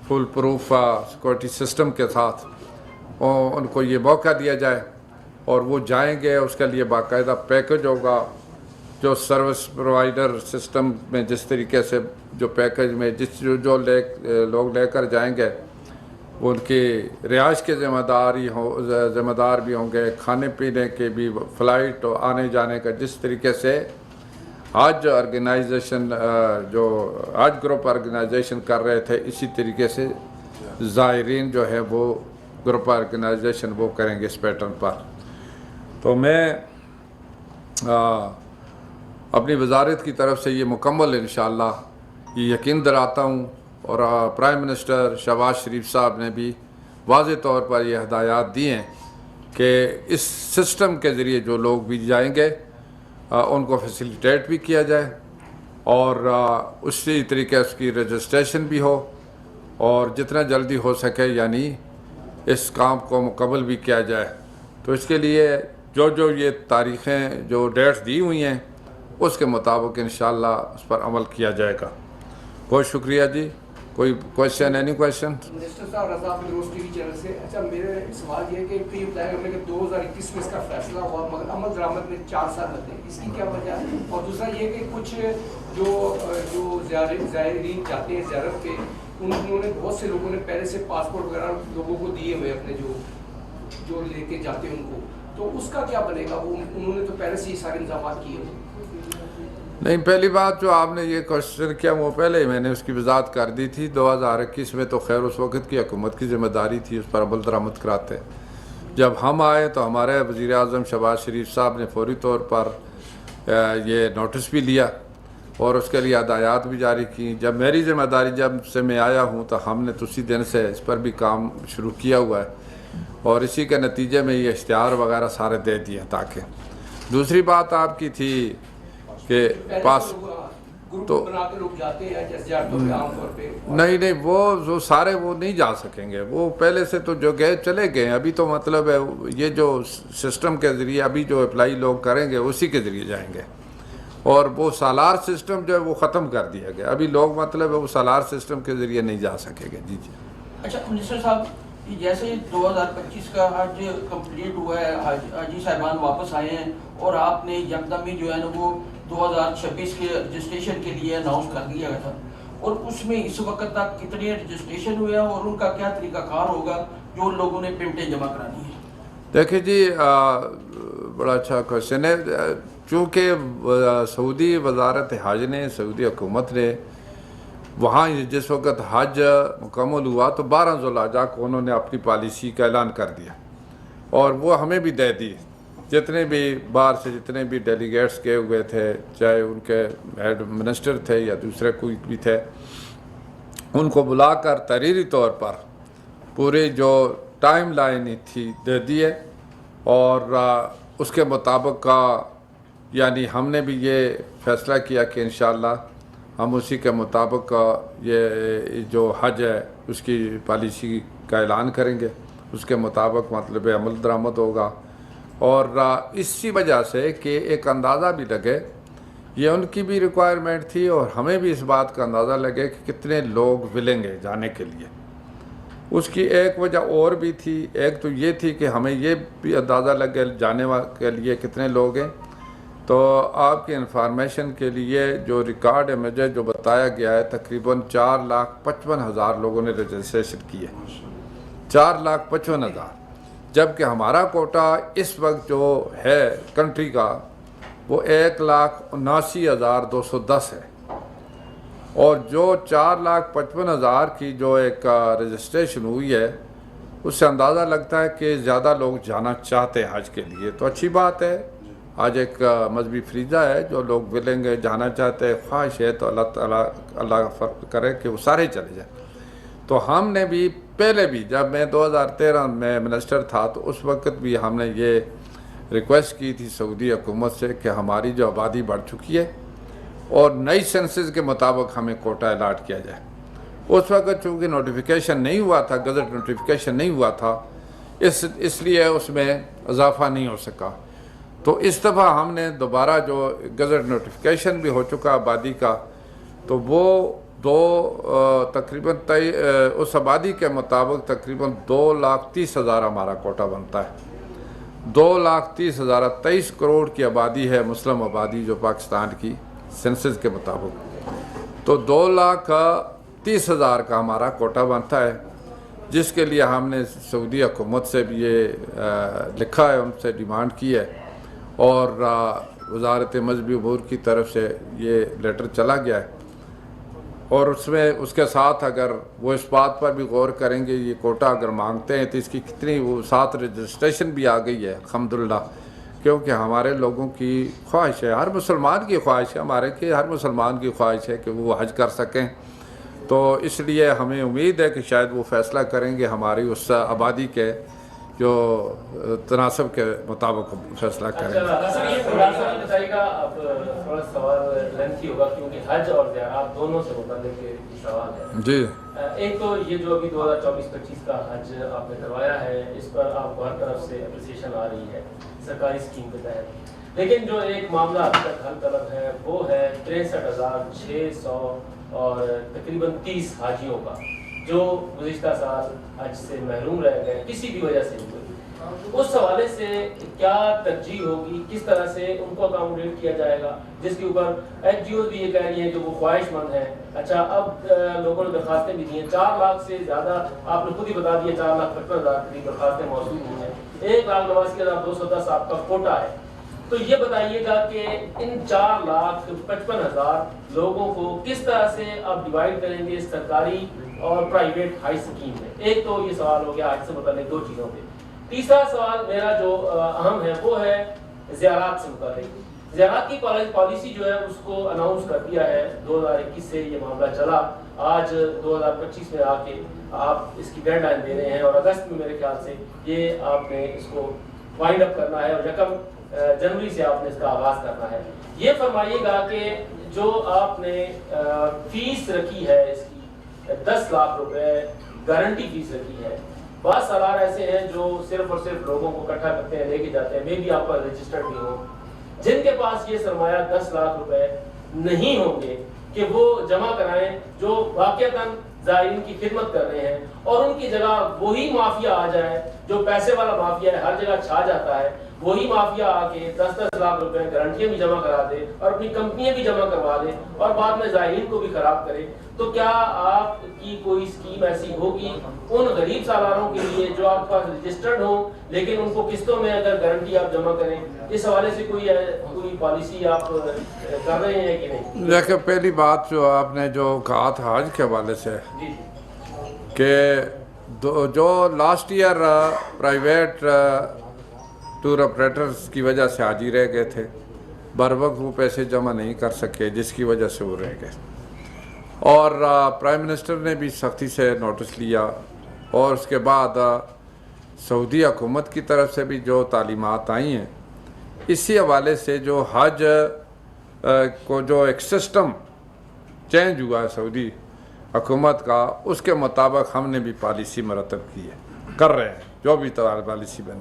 Full proof security system کے ساتھ ان کو یہ موقع دیا جائے اور وہ جائیں گے. اس کے لیے باقاعدہ پیکج ہوگا جو سروس پرووائڈر سسٹم میں جس طریقے سے جو پیکج میں جو لوگ لے کر جائیں گے وہ ان کی رہائش کے ذمہ دار بھی ہوں گے, کھانے پینے کے بھی, فلائٹ آنے جانے کا, جس طریقے سے حج آرگنائزیشن جو حج گروپ آرگنائزیشن کر رہے تھے اسی طریقے سے زائرین جو ہے وہ گروپ آرگنائزیشن وہ کریں گے اس پیٹرن پر. تو میں اپنی وزارت کی طرف سے یہ مکمل انشاءاللہ یہ یقین دلاتا ہوں, اور پرائم منسٹر شہباز شریف صاحب نے بھی واضح طور پر یہ ہدایات دی ہیں کہ اس سسٹم کے ذریعے جو لوگ بھی جائیں گے ان کو فیسیلیٹیٹ بھی کیا جائے اور اسی طریقے اس کی رجسٹریشن بھی ہو اور جتنا جلدی ہو سکے یعنی اس کام کو مکمل بھی کیا جائے. تو اس کے لیے جو یہ تاریخیں جو ڈیٹس دی ہوئی ہیں اس کے مطابق انشاءاللہ اس پر عمل کیا جائے گا. بہت شکریہ جی. کوئی کویشچن, اینی کویشچن؟ منسٹر صاحب رضا فیروز ٹی وی چینل سے. اچھا میرے سوال یہ ہے کہ کئی بتایا ہم نے کہ 2021 میں اس کا فیصلہ ہوا مگر عمل درآمد میں 4 سال لگے, اس کی کیا وجہ ہے؟ اور دوسرا یہ کہ کچھ جو زائرین جاتے ہیں زیارت پہ انہوں نے بہت سے لوگوں نے پہلے سے پاسپورٹ وغیرہ لوگوں کو دیے ہوئے اپنے جو لے کے جاتے ہیں ان کو, تو اس کا کیا بنے گا؟ وہ انہوں نے تو پہلے سے ہی سارے انتظامات کیے ہوئے. نہیں, پہلی بات جو آپ نے یہ کوشچن کیا وہ پہلے ہی میں نے اس کی وضاحت کر دی تھی. 2021 میں تو خیر اس وقت کی حکومت کی ذمہ داری تھی اس پر عمل درآمد کراتے. جب ہم آئے تو ہمارے وزیر اعظم شہباز شریف صاحب نے فوری طور پر یہ نوٹس بھی لیا اور اس کے لیے ہدایات بھی جاری کی. جب میری ذمہ داری جب سے میں آیا ہوں تو ہم نے اسی دن سے اس پر بھی کام شروع کیا ہوا ہے اور اسی کے نتیجے میں یہ اشتہار وغیرہ سارے دے دیے. تاکہ دوسری بات آپ کی تھی کہ پاس تو نہیں وہ سارے وہ نہیں جا سکیں گے, وہ پہلے سے تو جو گئے چلے گئے. ابھی تو مطلب ہے یہ جو سسٹم کے ذریعے ابھی جو اپلائی لوگ کریں گے اسی کے ذریعے جائیں گے, اور وہ سالار سسٹم جو ہے وہ ختم کر دیا گیا. ابھی لوگ مطلب ہے وہ سالار سسٹم کے ذریعے نہیں جا سکیں گے. جی. اچھا منسٹر صاحب, جیسے 2025 کا حج کمپلیٹ ہوا ہے, حاجی صاحبان واپس آئے ہیں اور آپ نے یکدم ہی جو ہے نا وہ 2026 کے رجسٹریشن کے لیے اناؤنس کر دیا گیا تھا, اور اس میں اس وقت تک کتنے رجسٹریشن ہوئے ہیں اور ان کا کیا طریقہ کار ہوگا جو لوگوں نے پیمنٹیں جمع کرانی ہیں؟ دیکھیں جی, بڑا اچھا کوشچن ہے. چونکہ سعودی وزارت حج نے, سعودی حکومت نے وہاں جس وقت حج مکمل ہوا تو 12 ذوالحجہ کو انہوں نے اپنی پالیسی کا اعلان کر دیا اور وہ ہمیں بھی دے دی. جتنے بھی باہر سے جتنے بھی ڈیلیگیٹس گئے ہوئے تھے, چاہے ان کے ہیڈ منسٹر تھے یا دوسرے کوئی بھی تھے, ان کو بلا کر تحریری طور پر پوری جو ٹائم لائن تھی دے دیے, اور اس کے مطابق کا یعنی ہم نے بھی یہ فیصلہ کیا کہ انشاءاللہ ہم اسی کے مطابق یہ جو حج ہے اس کی پالیسی کا اعلان کریں گے, اس کے مطابق مطلب عمل درآمد ہوگا. اور اسی وجہ سے کہ ایک اندازہ بھی لگے, یہ ان کی بھی ریکوائرمنٹ تھی اور ہمیں بھی اس بات کا اندازہ لگے کہ کتنے لوگ ملیں گے جانے کے لیے. اس کی ایک وجہ اور بھی تھی, ایک تو یہ تھی کہ ہمیں یہ بھی اندازہ لگے جانے کے لیے کتنے لوگ ہیں. تو آپ کی انفارمیشن کے لیے جو ریکارڈ ہے مجھے جو بتایا گیا ہے تقریباً 4,55,000 لوگوں نے رجسٹریشن کی ہے. 4,55,000, جبکہ ہمارا کوٹا اس وقت جو ہے کنٹری کا وہ 1,79,210 ہے, اور جو 4,55,000 کی جو ایک رجسٹریشن ہوئی ہے اس سے اندازہ لگتا ہے کہ زیادہ لوگ جانا چاہتے ہیں حج کے لیے. تو اچھی بات ہے, آج ایک مذہبی فریضہ ہے, جو لوگ ملیں گے جانا چاہتے ہیں, خواہش ہے تو اللہ تعالیٰ اللہ فرق کرے کہ وہ سارے چلے جائیں. تو ہم نے بھی پہلے بھی جب میں 2013 میں منسٹر تھا تو اس وقت بھی ہم نے یہ ریکویسٹ کی تھی سعودی حکومت سے کہ ہماری جو آبادی بڑھ چکی ہے اور نئی سینسز کے مطابق ہمیں کوٹا الاٹ کیا جائے. اس وقت چونکہ نوٹیفیکیشن نہیں ہوا تھا, گزٹ نوٹیفیکیشن نہیں ہوا تھا, اس لیے اس میں اضافہ نہیں ہو سکا. تو اس دفعہ ہم نے دوبارہ جو گزٹ نوٹیفیکیشن بھی ہو چکا آبادی کا, تو وہ تقریباً اس آبادی کے مطابق تقریباً 2,30,000 ہمارا کوٹا بنتا ہے. 2,30,000 23 کروڑ کی آبادی ہے مسلم آبادی جو پاکستان کی سینسس کے مطابق. تو 2,30,000 کا ہمارا کوٹا بنتا ہے، جس کے لیے ہم نے سعودی حکومت سے بھی یہ لکھا ہے، ان سے ڈیمانڈ کی ہے، اور وزارت مذہبی امور کی طرف سے یہ لیٹر چلا گیا ہے. اور اس کے ساتھ اگر وہ اس بات پر بھی غور کریں گے یہ کوٹا اگر مانگتے ہیں تو اس کی کتنی وہ ساتھ رجسٹریشن بھی آ گئی ہے الحمدللہ، کیونکہ ہمارے لوگوں کی خواہش ہے، ہر مسلمان کی خواہش ہے، ہر مسلمان کی خواہش ہے کہ وہ حج کر سکیں. تو اس لیے ہمیں امید ہے کہ شاید وہ فیصلہ کریں گے ہماری اس آبادی کے جو تناسب کے مطابق فیصلہ کریں گے. سر یہ تھوڑا سا بتائیے گا، اب تھوڑا سوال لینتھی ہوگا کیونکہ حج اور زیارات دونوں سے متعلق یہ سوال ہے. جی، ایک تو یہ جو ابھی 2024-25 کا حج آپ نے کروایا ہے، اس پر آپ کو ہر طرف سے اپریسیشن آ رہی ہے سرکاری اسکیم کے تحت، لیکن جو ایک معاملہ اب تک حل طلب ہے وہ ہے 63,600 اور تقریباً 30 حاجیوں کا جو گزشتہ سال حج سے محروم رہ گئے کسی بھی وجہ سے ہوئے. اس حوالے سے کیا ترجیح ہوگی، کس طرح سے ان کو اکاموڈیٹ کیا جائے گا، جس کے اوپر ایچ ڈی او بھی یہ کہہ رہی ہیں کہ وہ خواہش مند ہیں. اچھا، اب لوگوں نے درخواستیں بھی دی ہیں، 4 لاکھ سے زیادہ آپ نے خود ہی بتا دیا، 4,55,000 کی درخواستیں موصول ہوئی ہیں، 1,89,210 آپ کا کوٹا ہے. تو یہ بتائیے گا کہ ان 4,55,000 لوگوں کو کس طرح سے آپ ڈیوائیڈ کریں گے سرکاری اور پرائیویٹ حج اسکیم میں. ایک تو یہ سوال ہو گیا حج سے متعلق 2 چیزوں پہ. تیسرا سوال میرا جو اہم ہے وہ ہے زیارات سے متعلق. زیارات کی پالیسی جو ہے اس کو اناؤنس کر دیا ہے، 2021 سے یہ معاملہ چلا، آج 2025 میں آ کے آپ اس کی ڈیڈ لائن دے رہے ہیں، اور اگست میں میرے خیال سے یہ آپ نے اس کو وائنڈ اپ کرنا ہے، اور 1 جنوری سے آپ نے اس کا آغاز کرنا ہے. یہ فرمائیے گا کہ جو آپ نے فیس رکھی ہے اس کی 10 لاکھ روپے گارنٹی فیس رکھی ہے، بعض سالار ایسے ہیں جو صرف اور صرف لوگوں کو اکٹھا کرتے ہیں، لے کے جاتے ہیں، میں بھی آپ کا رجسٹرڈ بھی ہوں، جن کے پاس یہ سرمایہ 10 لاکھ روپے نہیں ہوں گے کہ وہ جمع کرائیں، جو واقعتاً زائرین کی خدمت کر رہے ہیں، اور ان کی جگہ وہی مافیا آ جائے جو پیسے والا مافیا ہے، ہر جگہ چھا جاتا ہے، وہی مافیا آ کے 10-10 لاکھ روپے گارنٹیاں بھی جمع کرا دے اور اپنی کمپنیاں بھی جمع کروا دے اور بعد میں زائرین کو بھی خراب کرے. تو کیا آپ کی کوئی اسکیم ایسی ہوگی ان غریب سالاروں کے لیے جو آپ کے پاس رجسٹرڈ ہوں لیکن ان کو قسطوں میں اگر گارنٹی آپ جمع کریں، اس حوالے سے کوئی پالیسی آپ کر رہے ہیں کہ نہیں؟ دیکھیں، پہلی بات جو آپ نے جو کہا تھا حج کے حوالے سے کہ جو last year private tour operators کی وجہ سے حاجی رہ گئے تھے، بروقت وہ پیسے جمع نہیں کر سکے، جس کی وجہ سے وہ رہ گئے، اور پرائم منسٹر نے بھی سختی سے نوٹس لیا، اور اس کے بعد سعودی حکومت کی طرف سے بھی جو تعلیمات آئی ہیں اسی حوالے سے جو حج کو جو ایک سسٹم چینج ہوا ہے سعودی حکومت کا، اس کے مطابق ہم نے بھی پالیسی مرتب کی ہے، کر رہے ہیں جو بھی پالیسی بنے.